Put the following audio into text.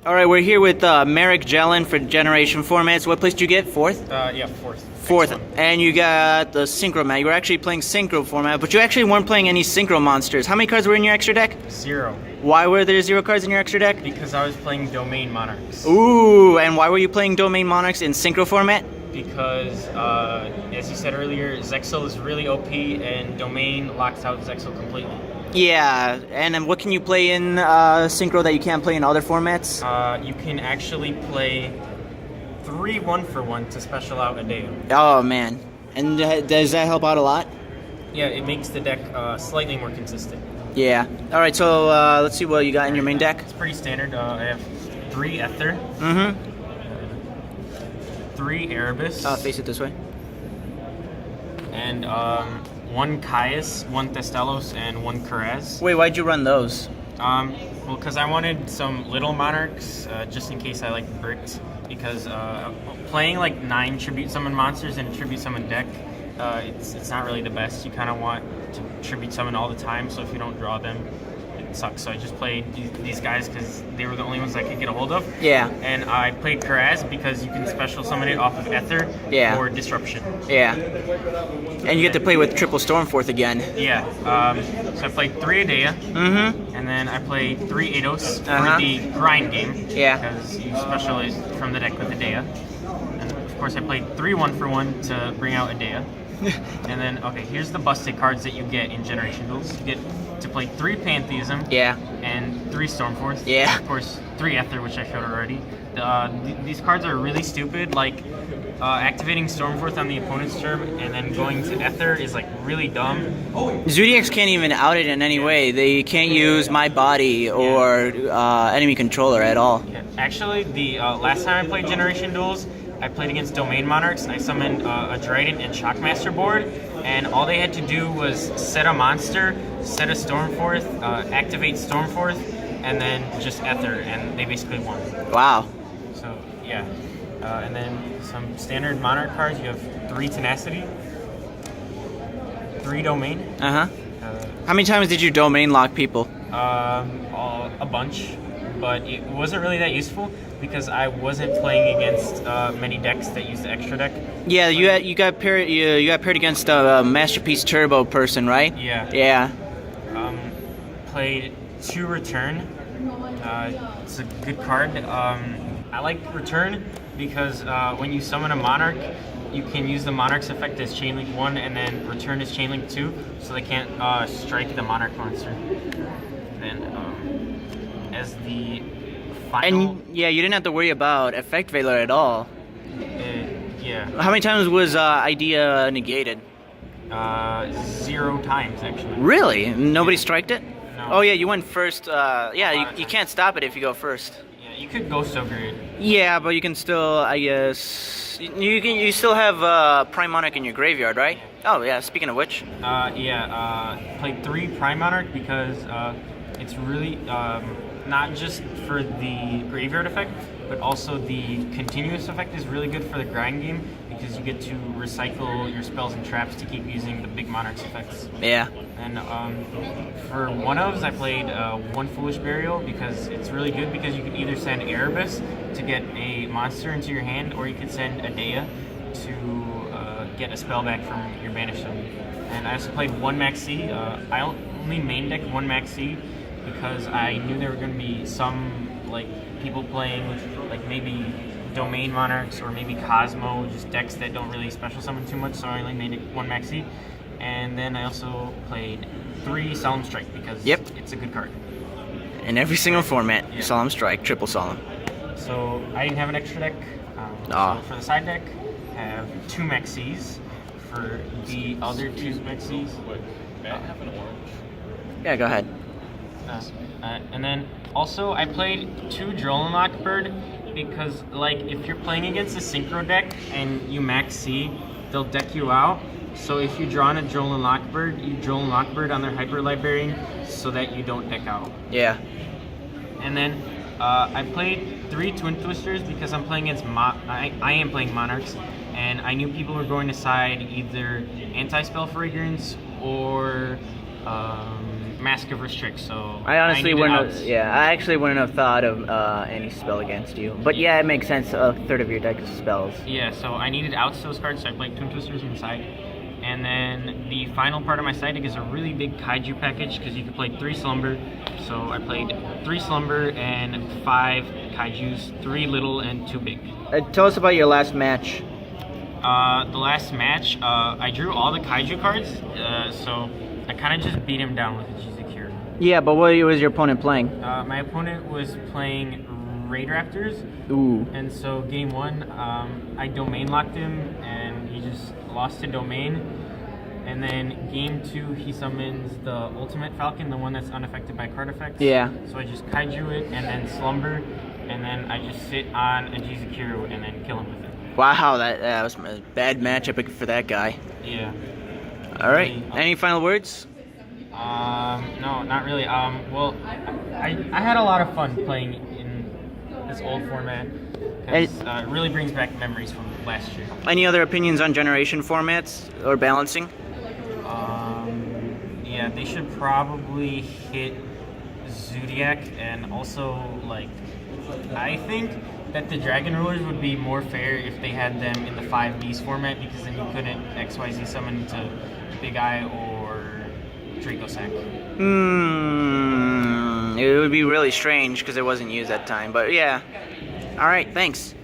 All right, we're here with Merrick Jellin for Generation Formats. What place did you get? Fourth? Yeah, fourth. Fourth. And you got the Synchro mat. You were actually playing Synchro format, but you actually weren't playing any Synchro monsters. How many cards were in your extra deck? 0. Why were there 0 cards in your extra deck? Because I was playing Domain Monarchs. Ooh, and why were you playing Domain Monarchs in Synchro format? Because, as you said earlier, Zexal is really OP, and Domain locks out Zexal completely. Yeah, and then what can you play in Synchro that you can't play in other formats? You can actually play 3 1-for-1 to special out a Deo. Oh, man. And does that help out a lot? Yeah, it makes the deck slightly more consistent. Yeah. All right, so let's see what you got in your main deck. It's pretty standard. I have 3 Ether. 3 Erebus. Face it this way. And 1 Caius, 1 Thestelos, and 1 Karaz. Wait, why'd you run those? Well, because I wanted some little Monarchs, just in case I like bricked. Because playing like 9 Tribute Summon monsters in a Tribute Summon deck, it's not really the best. You kind of want to Tribute Summon all the time, so if you don't draw them, it sucks. So I just played these guys because they were the only ones I could get a hold of. Yeah. And I played Karaz because you can special summon it off of Ether or Disruption. Yeah. And you get to play with Triple Stormforth again. Yeah. So I played 3 Adea. And then I played 3 Eidos for the grind game. Yeah. Because you specialize from the deck with Adea. And of course I played 3 1-for-1 to bring out Adea. And then, okay, here's the busted cards that you get in Generation Duels. You get to play 3 Pantheism. Yeah. And 3 Stormforth. Yeah. Of course, 3 Ether, which I showed already. These cards are really stupid. Like, activating Stormforth on the opponent's turn and then going to Ether is like really dumb. Zodiacs can't even out it in any way. They can't use My Body or enemy controller at all. Yeah. Actually, the last time I played Generation Duels, I played against Domain Monarchs, and I summoned a Dryden and Shockmaster board, and all they had to do was set a monster, set a Stormforth, activate Stormforth, and then just Ether, and they basically won. Wow. So, yeah. And then some standard Monarch cards. You have 3 Tenacity, 3 Domain. How many times did you domain lock people? A bunch, but it wasn't really that useful because I wasn't playing against many decks that use the extra deck. Yeah, you got paired against a Masterpiece Turbo person, right? Yeah. Yeah. Played 2 Return. It's a good card. I like Return because when you summon a Monarch, you can use the Monarch's effect as Chainlink 1 and then Return as Chainlink 2, so they can't strike the Monarch monster. Then, as the final... And yeah, you didn't have to worry about Effect Veiler at all. Yeah. How many times was Idea negated? 0 times, actually. Really? Nobody striked it? No. Oh yeah, you went first. Yeah, you can't stop it if you go first. Yeah, you could Ghost Ogre. Yeah, but you can still, I guess, you still have Prime Monarch in your graveyard, right? Yeah. Oh yeah. Speaking of which. Played 3 Prime Monarch because it's really not just for the graveyard effect, but also the continuous effect is really good for the grind game because you get to recycle your spells and traps to keep using the big Monarch's effects. Yeah. And for one-ofs, I played 1 Foolish Burial because it's really good because you can either send Erebus to get a monster into your hand, or you can send Adea to get a spell back from your Banish Zone. And I also played 1 Maxi. I only main deck 1 Maxi because I knew there were going to be some like people playing like maybe Domain Monarchs or maybe Cosmo, just decks that don't really special summon too much, so I only made it 1 Maxi. And then I also played 3 Solemn Strike because it's a good card. In every single format, Solemn Strike, Triple Solemn. So I didn't have an extra deck. So for the side deck, I have 2 Maxis. For the other 2 Maxis, may I have an orange? Yeah, go ahead. And then also I played 2 Droll and Lockbird because like if you're playing against a Synchro deck and you Max C, they'll deck you out. So if you draw in a Droll and Lockbird, you Droll and Lockbird on their Hyper Librarian so that you don't deck out. Yeah. And then I played 3 Twin Twisters because I'm playing against I am playing Monarchs, and I knew people were going to side either Anti-Spell Fragrance or Mask of Restrict, so I honestly needed wouldn't outs. have, yeah, I actually wouldn't have thought of any spell against you. But yeah, it makes sense, a third of your deck is spells. Yeah, so I needed outs those cards, so I played Twin Twisters inside. And then the final part of my side deck is a really big Kaiju package, because you can play 3 Slumber. So I played 3 Slumber and 5 Kaijus, 3 little and 2 big. Tell us about your last match. The last match, I drew all the Kaiju cards, so I kind of just beat him down with a Jizukiro. Yeah, but what was your opponent playing? My opponent was playing Raid Raptors, Ooh. and so game 1, I domain locked him, and he just lost to domain. And then game 2, he summons the Ultimate Falcon, the one that's unaffected by card effects. Yeah. So I just Kaiju it, and then Slumber, and then I just sit on a Jizukiro and then kill him with it. Wow, that was a bad matchup for that guy. Yeah. All right. Any final words? No, not really. Well, I had a lot of fun playing in this old format, because it really brings back memories from last year. Any other opinions on generation formats or balancing? Yeah, they should probably hit Zodiac, and also, like, I think that the Dragon Rulers would be more fair if they had them in the 5Ds format, because then you couldn't XYZ summon to Big Eye or Draco Sack. It would be really strange because it wasn't used that time, but yeah. All right, thanks.